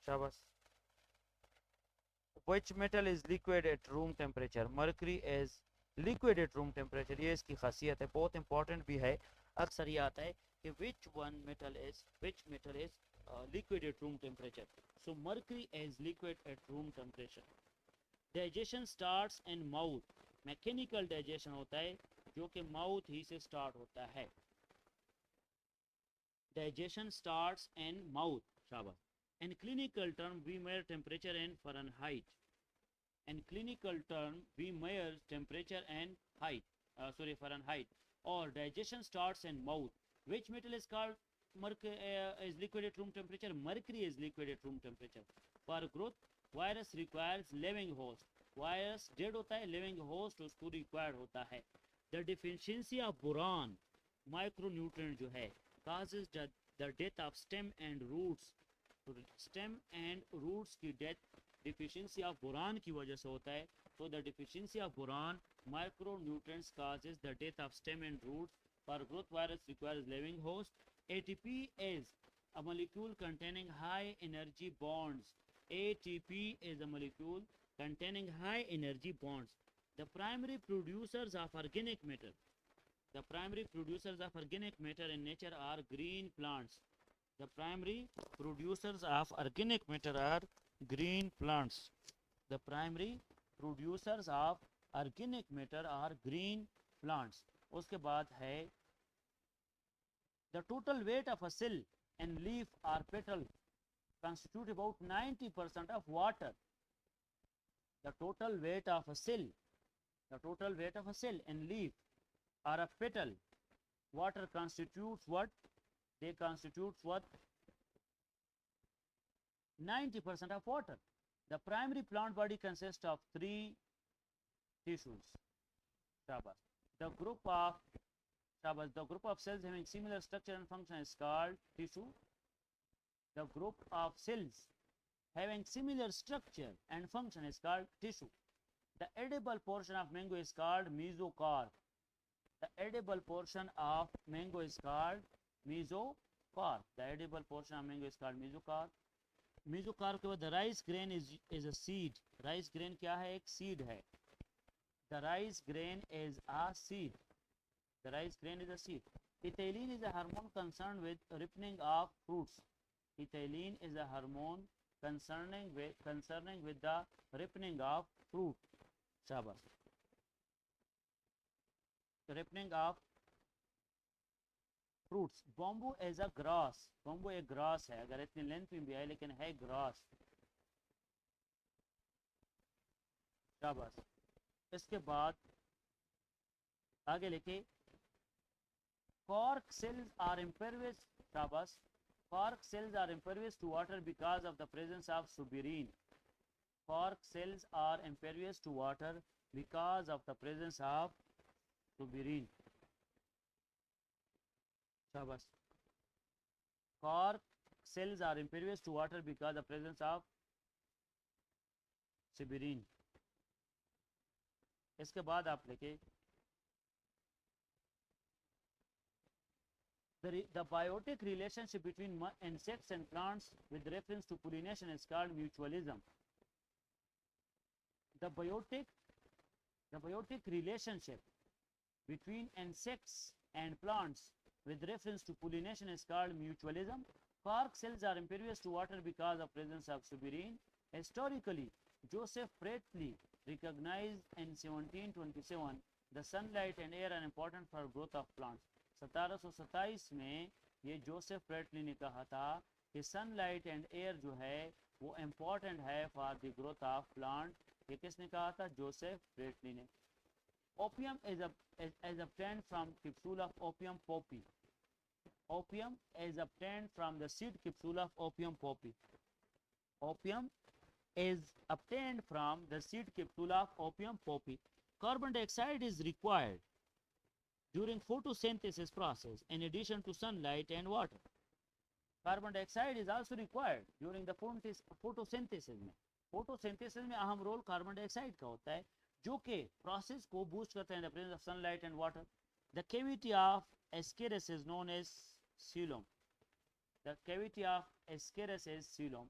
शाबाश. Which metal is liquid at room temperature? Mercury is liquid at room temperature. ये इसकी खासियत है, बहुत important भी है. अक्सर ये आता है कि which metal is liquid at room temperature. So mercury is liquid at room temperature. Digestion starts in mouth. Mechanical digestion होता है जो कि माउथ ही से स्टार्ट होता है. Digestion starts in mouth. शाबाश. In clinical term, we measure temperature in Fahrenheit. In clinical term, we measure temperature and height. Fahrenheit. Or digestion starts in mouth. Which metal is called is liquid at room temperature? Mercury is liquid at room temperature. For growth, virus requires living host. Virus dead होता है, living host उसको required होता है. The deficiency of boron micronutrient जो है causes the death of stem and roots. Stem and roots की death deficiency of boron की वजह से होता है. तो the deficiency of boron micronutrients causes the death of stem and roots. For growth, virus requires living host. ATP is a molecule containing high energy bonds. ATP is a molecule containing high energy bonds. The primary producers of organic matter. The primary producers of organic matter in nature are green plants. The primary producers of organic matter are green plants. The primary producers of organic matter are green plants. उसके बाद है the total weight of a cell and leaf or petal constitute about 90% of water. The total weight of a cell and leaf or a petal, water constitutes what? They constitute what? 90% of water. The primary plant body consists of 3 tissues. The group of cells having similar structure and function is called tissue. The group of cells having similar structure and function is called tissue. The edible portion of mango is called mesocarp. The edible portion of mango is called mesocarp. The edible portion of mango is called mesocarp. Mesocarp के बाद the rice grain is a seed. Rice grain क्या है? एक seed है. The rice grain is a seed. The rice grain is a seed. Ethylene is a hormone concerned with ripening of fruits. Ethylene is a hormone concerning with the ripening of fruit. शाबाश. Ripening of fruits. Bamboo is a grass. Bamboo एक grass है, अगर इतनी length में भी है लेकिन है grass. शाबाश. इसके बाद आगे लिखे cork cells are impervious. शाबाश. Cork cells are impervious to water because of the presence of suberin. Cork cells are impervious to water because of the presence of suberin. Shabash. Cork cells are impervious to water because of the presence of suberin. इसके बाद आप लिखे the biotic relationship between insects and plants with reference to pollination is called mutualism. The biotic relationship between insects and plants with reference to pollination is called mutualism. Cork cells are impervious to water because of presence of suberin. Historically, Joseph Priestley recognized in 1727 the sunlight and air are important for growth of plants. 1727 में ये Joseph प्रेटली ने कहा था कि sunlight and air जो है वो important है for the growth of plant. ये किसने कहा था? जोसेफ प्रेटली ने. Opium is obtained from capsule of opium poppy. Opium is obtained from the seed capsule of opium poppy. Opium is obtained from the seed capsule of opium poppy. Carbon dioxide is required during photosynthesis process in addition to sunlight and water. Carbon dioxide is also required during the photosynthesis में। Photosynthesis में अहम role carbon dioxide का होता है, जो कि process को boost करते हैं the presence of sunlight and water. The cavity of Ascaris is known as coelom. The cavity of Ascaris is coelom.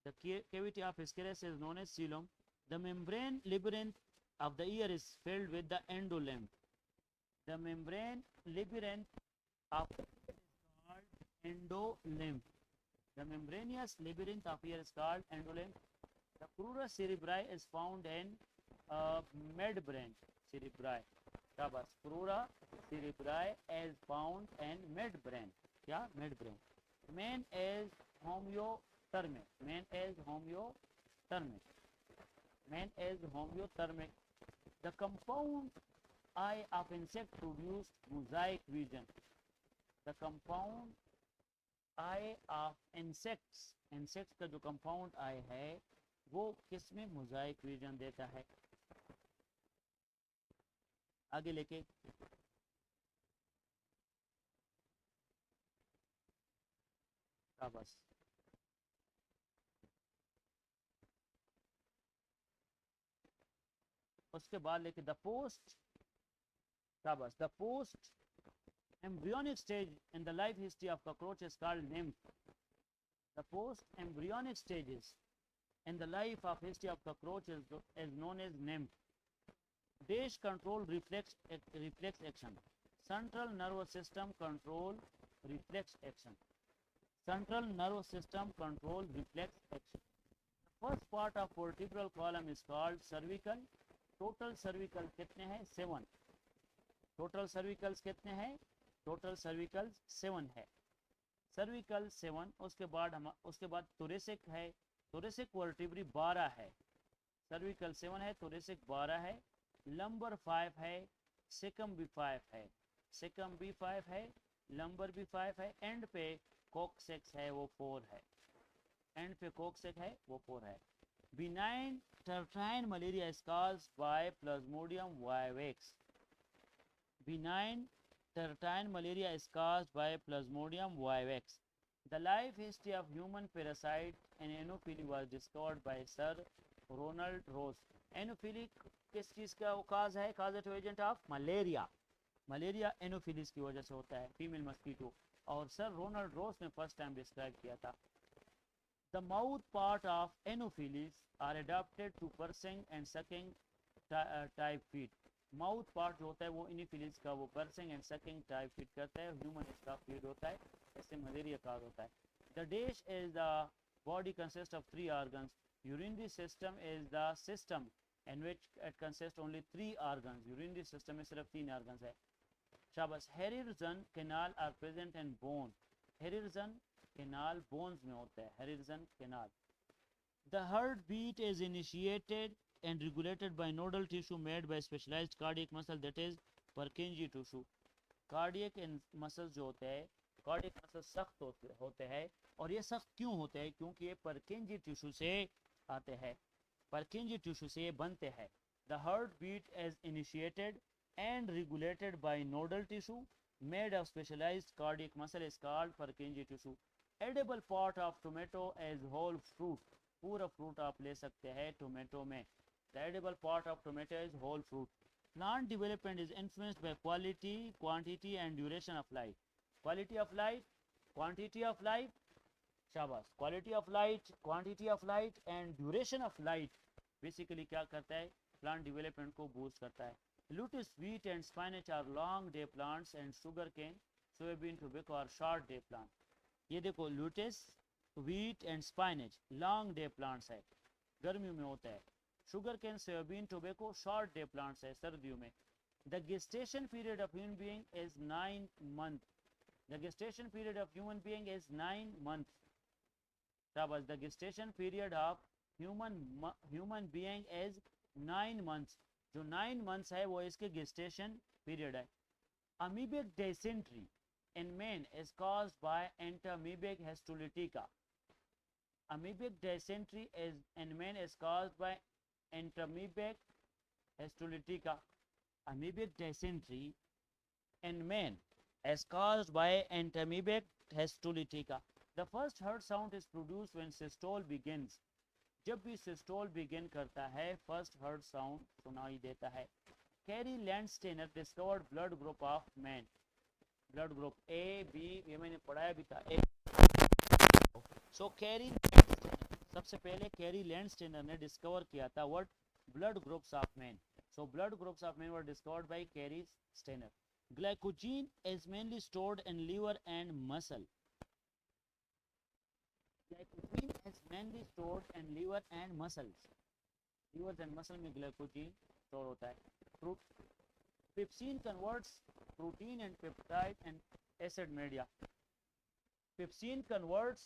The cavity of Ascaris is known as coelom. The membrane labyrinth of the ear is filled with the endolymph. The membrane labyrinth of the ear is called endolymph. The membranous labyrinth of ear is called endolymph. The crura cerebri is found in midbrain cerebri. शाबाश, crura cerebri is found in midbrain. क्या midbrain? Main is homeothermic. Main is homeothermic. Main is homeothermic. The compound eye of insect produce mosaic vision. The compound eye of insects. Insects का जो compound eye है वो किसमें mosaic vision देता है? आगे लेके शाबाश। उसके बाद लेके द पोस्ट, शाबाश, the post embryonic stage in the life history of cockroach is called nymph. The post embryonic stages in the life of history of cockroach is known as nymph. Dash control reflex action. Central nervous system control reflex action. Central nervous system control reflex action. The first part of vertebral column is called cervical. Total cervical कितने हैं? 7. Total cervicals कितने हैं? Total cervicals 7 है। cervical 7। उसके बाद thoracic है। thoracic vertebrae 12 है। cervical 7 है, thoracic 12 है, lumbar 5 है, cecum भी 5 है, cecum भी 5 है, lumbar भी 5 है, एंड पे coccyx है वो 4 है, एंड पे coccyx है वो 4 है। benign tertine malaria is caused by Plasmodium vivax. Benign tertine malaria is caused by Plasmodium vivax. The life history of human parasite and anopheles was discovered by Sir Ronald Ross. Anopheles किस चीज़ का cause है? Causative agent of malaria. Malaria Anopheles की वजह से होता है, female mosquito, और sir Ronald Ross ने फर्स्ट टाइम डिस्क्राइब किया था। The mouth part of anopheles are adapted to pursing and sucking type feed. Mouth part जो होता है वो इनिफिलिस का वो pursuing and sucking type feed करता है, ह्यूमन इसका फीड होता है, इससे मलेरिया काज होता है। The dish is the body consist of 3 organs. Urinary system is the system in which it consists only 3 organs. Urinary system में सिर्फ 3 organs है। शाबाश। Haversian canal are present in bone. Haversian canal bones में होता है, Haversian canal. The heart beat is initiated and regulated by nodal tissue made by specialized cardiac muscle, that is Purkinje tissue. Cardiac muscles जो होते हैं, cardiac muscles सख्त होते हैं, और ये सख्त क्यों होते हैं? क्योंकि ये Purkinje tissue से आते हैं, Purkinje tissue से ये बनते हैं। The heart beat is initiated and regulated by nodal tissue made of specialized cardiac muscle is called Purkinje tissue. Edible part of tomato is whole fruit. पूरा फ्रूट आप ले सकते हैं टोमेटो में। The edible part of tomato is whole fruit. Plant development is influenced by quality, quantity and duration of light. Quality of light, quantity of light, शाबाश, quality of light, quantity of light and duration of light basically क्या करता है? Plant development को boost करता है। Lettuce, wheat and spinach are long day plants and sugarcane, soybean, tobacco are short day plants. ये देखो, lettuce, wheat and spinach long day plants है, गर्मियों में होता है। Sugar cane, soybean, tobacco short day plants है, सर्दियों में। The gestation period of human being is 9 months. The gestation period of human being is 9 months. शाबाश। The gestation period of human being is 9 months. जो 9 months है वो इसके gestation period है। Amoebic dysentery in men is caused by entamoebic histolytica. Amoebic dysentery in men is caused by entamoebic histolytica. Amoebic dysentery in men as caused by entamoeba histolytica. The first heard sound is produced when systole begins. जब भी systole begin करता है first heard sound सुनाई देता है. Karl Landsteiner discovered blood group of man. Blood group A B ये मैंने पढ़ाया भी था. सो कैरी सबसे पहले कैरी लैंडस्टेनर ने डिस्कवर किया था what blood groups of man. So blood groups of man were discovered by Karl Landsteiner. Glycogen is mainly stored in liver and muscle. Glycogen is mainly stored in liver and muscles. Liver and muscle में glycogen stored होता है. Pepsin converts protein and peptide and acid media. Pepsin converts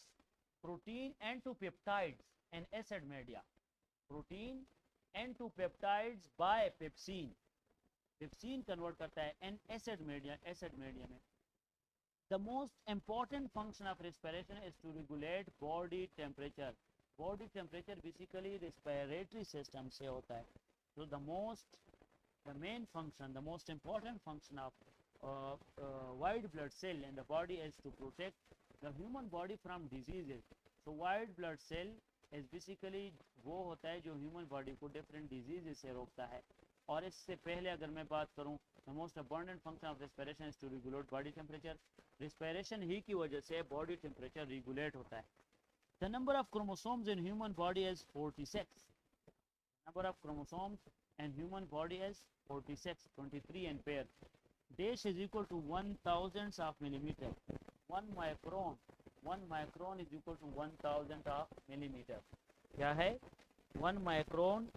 protein into peptides and acid media. Protein into peptides by pepsin. Pepsin convert करता है and acid media में. The most important function of respiration is to regulate body temperature. Body temperature basically respiratory system से होता है. So the main function, the most important function of white blood cell in the body is to protect the human body from diseases. So white blood cell is basically वो होता है जो human body को different diseases से रोकता है. और इससे पहले अगर मैं बात करूं the most abundant function of respiration is to regulate body temperature. respiration ही की वजह से body temperature regulate होता है. The number of chromosomes in human body is 46. Number of chromosomes in human body is 46, 23 in pair. Dash is equal to 1,000 of millimeter. 1 micron is equal to 1,000 of millimeter. क्या है? 1 micron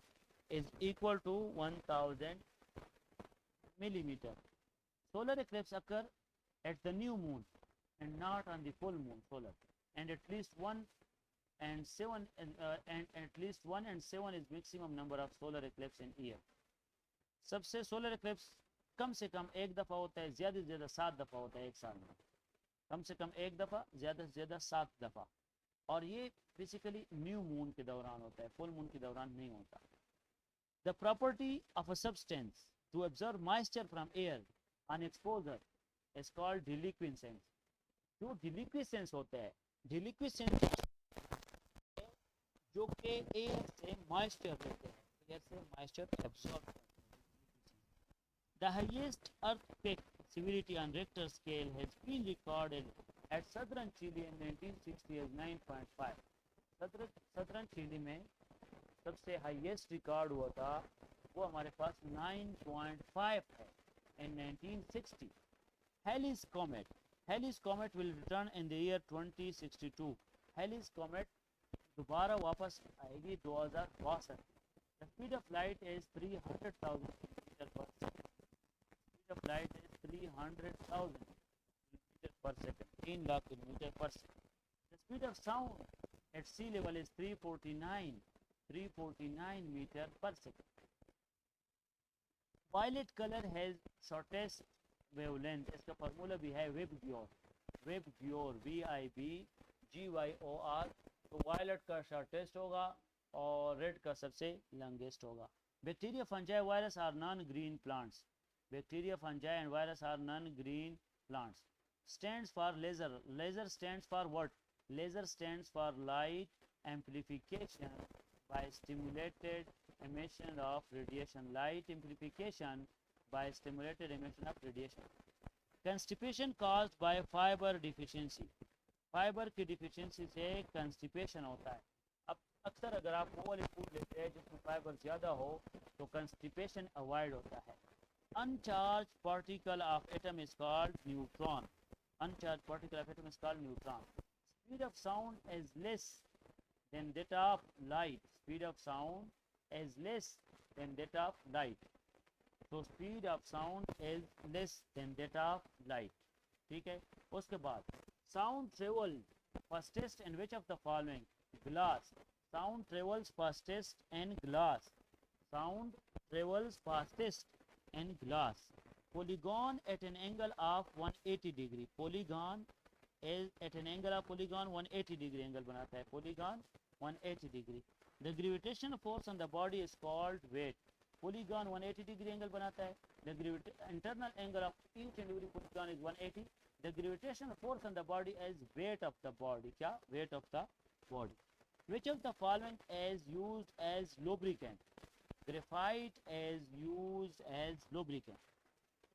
is equal to 1,000 millimeter. Solar eclipse occur at the new moon and not on the full moon solar, and at least 1 and 7 is maximum number of solar eclipse in year. सबसे solar Eclipse कम से कम एक दफ़ा होता है, ज़्यादा से ज़्यादा 7 दफ़ा होता है एक साल में. कम से कम एक दफ़ा, ज़्यादा से ज़्यादा 7 दफ़ा. और ये बेसिकली न्यू मून के दौरान होता है, फुल मून के दौरान नहीं होता. The property of a substance to absorb moisture from air on exposure is called deliquescence. जो deliquescence होता है, deliquescence जो कि एयर से मॉइस्चर लेते हैं, एयर से मॉइस्चर एब्जॉर्ब करते हैं. The highest earthquake severity on Richter scale has been recorded at southern Chile in 1960 as 9.5. southern Chile में सबसे हाईएस्ट रिकॉर्ड हुआ था वो हमारे पास 9.5 है in 1960. Halley's comet will return in the year 2062. Halley's comet दोबारा वापस आएगी 2062. The speed of light is 300,000 kilometers per second. Speed of light is 300,000 kilometers per second. 3 lakh kilometers per second. The speed of sound at sea level is 349 meters per second. Violet color has shortest wavelength. इसका formula भी है Webb-Gyor, VIBGYOR. तो violet का shortest होगा और red का सबसे longest होगा. Bacteria, fungi, virus are non green plants. Bacteria, fungi and virus are non green plants. Stands for laser. Laser stands for what? Laser stands for light amplification by stimulated emission of radiation. Light amplification by stimulated emission of radiation. Constipation caused by fiber deficiency. Fibre की deficiency से constipation होता है. अब अक्सर अगर आप वो वाली फूड लेते हैं जिसमें फाइबर ज़्यादा हो तो कंस्टिपेशन अवॉइड होता है. अनचार्ज particle of atom is called neutron. Uncharged particle of atom is called neutron. Speed of sound is less than that of light. Speed of sound is less than that of light. So speed of sound is less than that of light. ठीक है. उसके बाद sound travels fastest in which of the following? Glass. Sound travels fastest in glass. Sound travels fastest in glass. Polygon at an angle of 180 degree. Polygon is at an angle of 180 degree angle बनाता है. Polygon 180 degree. The gravitational force on the body is called weight. Polygon 180 degree angle बनाता है The internal angle of each individual proton is 180. The gravitational force on the body is weight of the body. क्या? Weight of the body. Which of the following is used as lubricant? Graphite is used as lubricant.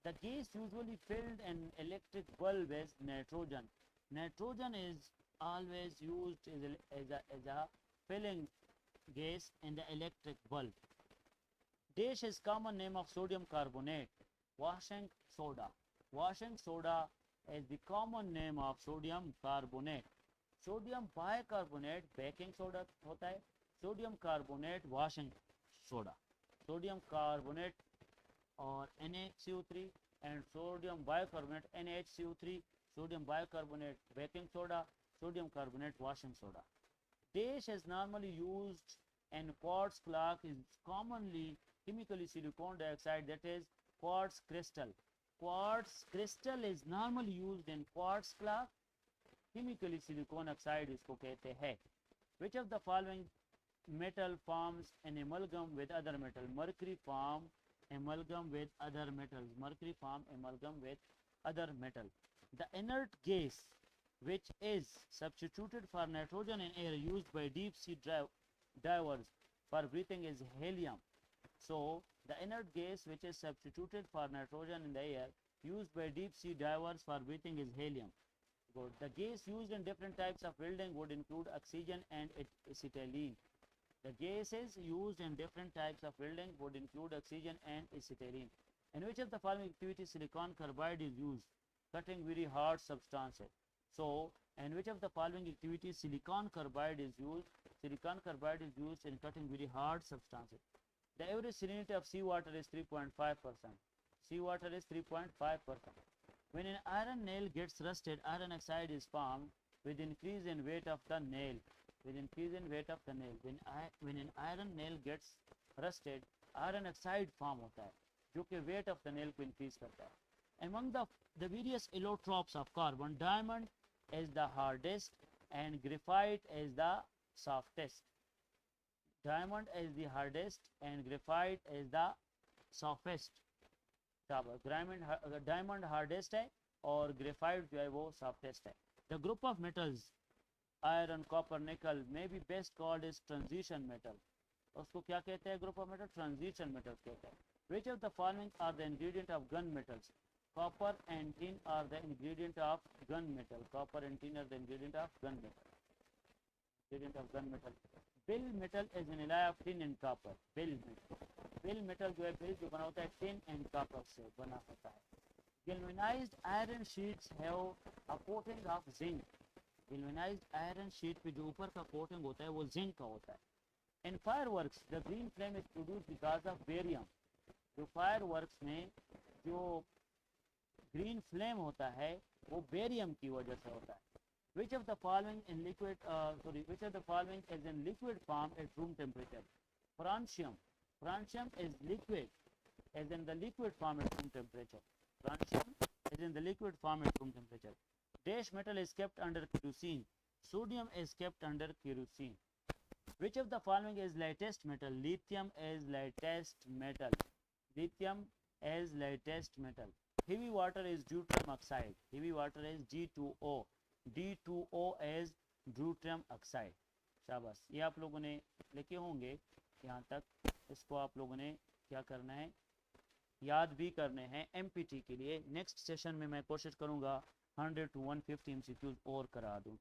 The gas usually filled in electric bulb is nitrogen. Nitrogen is always used as a filling gas in the electric bulb. Dash is common name of sodium carbonate. Washing soda. Washing soda is the common name of sodium carbonate. Sodium bicarbonate baking soda होता है. Sodium carbonate washing soda. Sodium carbonate or NaCO3 and sodium bicarbonate NaHCO3. Sodium bicarbonate baking soda. Sodium carbonate washing soda. Dash is normally used in quartz clock is commonly chemically silicon dioxide, that is quartz crystal. Quartz crystal is normally used in quartz clock. Chemically silicon oxide इसको कहते हैं. Which of the following metal forms an amalgam with other metal? Mercury form amalgam with other metals. Mercury form amalgam with other metal. The inert gas which is substituted for nitrogen in air used by deep sea divers for breathing is helium. So the inert gas which is substituted for nitrogen in the air used by deep sea divers for breathing is helium. Good. The gas used in different types of welding would include oxygen and acetylene. The gases used in different types of welding would include oxygen and acetylene. In which of the following activities silicon carbide is used? Cutting very hard substances. So, in which of the following activities silicon carbide is used? Silicon carbide is used in cutting very hard substances. The average salinity of seawater is 3.5%. Seawater is 3.5%. When an iron nail gets rusted, iron oxide is formed with increase in weight of the nail. With increase in weight of the nail. When an iron nail gets rusted, iron oxide form होता है, जो कि weight of the nail को increase करता है. Among the various allotropes of carbon, diamond is the hardest and graphite is the softest. Diamond is the hardest and graphite is the softest. Diamond hardest है और graphite जो है वो softest है. The group of metals iron, copper, nickel may be best called as transition metal. उसको क्या कहते हैं group of metal? Transition metals कहते हैं. Which of the following are the ingredient of gun metals? Copper and tin are the ingredient of gun metal. Copper and tin are the ingredient of gun metal. Ingredient of gun metal. Bill metal is an alloy of tin and copper. Bill metal जो है bill जो बना होता है tin and copper से बना होता है. Galvanized iron sheets have a coating of zinc. Galvanized iron sheet पे जो ऊपर का coating होता है वो zinc का होता है. In fireworks, the green flame is produced because of barium. जो fireworks में जो green flame होता है वो barium की वजह से होता है. Which of the following which of the following is in liquid form at room temperature? Francium. Francium is liquid, as in the liquid form at room temperature. Francium is in the liquid form at room temperature. Dash metal is kept under kerosene. Sodium is kept under kerosene. Which of the following is lightest metal? Lithium is lightest metal. Lithium is lightest metal. Heavy water is deuterium oxide. Heavy water is G2O. D2O is deuterium oxide. शाबाश, ये आप लोगों ने लिखे होंगे यहाँ तक. इसको आप लोगों ने क्या करना है, याद भी करने हैं MPT के लिए. नेक्स्ट सेशन में मैं कोशिश करूँगा 100 to 150 MCQs और करा दूँ.